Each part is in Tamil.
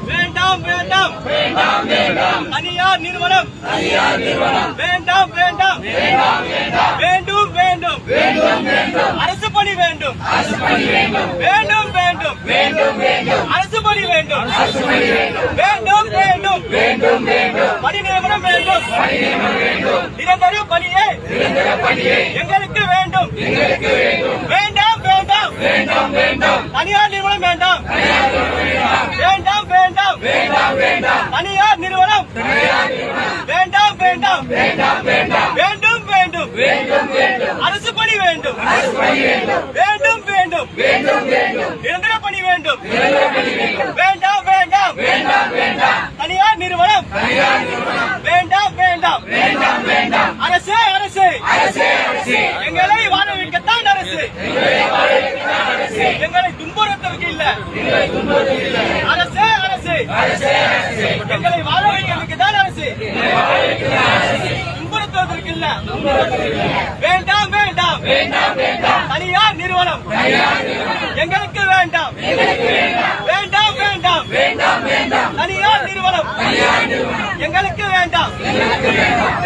வேண்டாம் வேண்டாம் வேண்டாம் வேண்டாம் தனியார் நிறுவனம் வேண்டாம் வேண்டாம் வேண்டாம் வேண்டாம் வேண்டும் வேண்டும் வேண்டும் வேண்டும் அரசு பணி வேண்டும் வேண்டும் வேண்டும் வேண்டும் வேண்டும் அரசு பணி வேண்டும் வேண்டும் வேண்டும் வேண்டும் வேண்டும் பணி நியமனம் வேண்டும் நிரந்தர பணியே எங்களுக்கு வேண்டும் வேண்டாம் வேண்டாம் வேண்டாம் வேண்டாம் தனியார் நிறுவனம் வேண்டாம் வேண்டாம் வேண்டாம் வேண்டாம் வேண்டாம் தனியார் நிறுவனம் வேண்டாம் வேண்டாம் வேண்டாம் வேண்டாம் வேண்டும் வேண்டும் வேண்டும் வேண்டும் அரசு பணி வேண்டும் வேண்டும் வேண்டும் வேண்டும் வேண்டும் நிரந்தர பணி வேண்டும் வேண்டாம் வேண்டாம் வேண்டாம் வேண்டாம் தனியார் நிறுவனம் வேண்டாம் வேண்டாம் வேண்டாம் வேண்டாம் அரசு அரசு எங்களை வாழ வைக்கத்தான் அரசு எங்களை துன்புறுத்தலுக்கு இல்ல அரசு அரசு எங்களை வாழ வைக்கிறதுக்கு தான் அரசு துன்புறுத்துவதற்கு இல்ல வேண்டாம் வேண்டாம் வேண்டாம் வேண்டாம் தனியார் நிறுவனம் எங்களுக்கு வேண்டாம் வேண்டாம் வேண்டாம் வேண்டாம் வேண்டாம் தனியார் நிறுவனம் எங்களுக்கு வேண்டாம்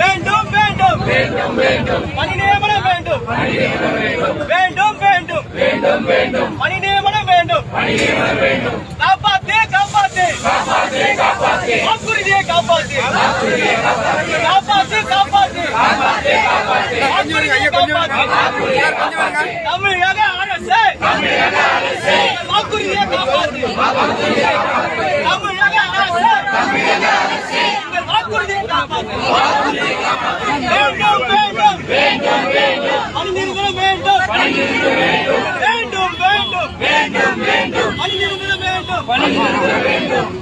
வேண்டும் வேண்டும் வேண்டும் வேண்டும் பணி நியமனம் வேண்டும் வேண்டும் வேண்டும் வேண்டும் வேண்டும் பணி நியமனம் வேண்டும் காப்பாத்து காப்பாத்து வாக்குறுதியை காப்பாத்து காப்பாத்து காப்பாத்து தமிழக அரசு வாக்குறுதியை காப்பாத்து தமிழக அரசு வாக்குறுதியை காப்பாத்து வேண்டும் வேண்டும் வேண்டும் வேண்டும் பணி நிறுவனம் வேண்டும் வேண்டும் வேண்டும் வேண்டும் வேண்டும் பணி நிறுவனம் வேண்டும்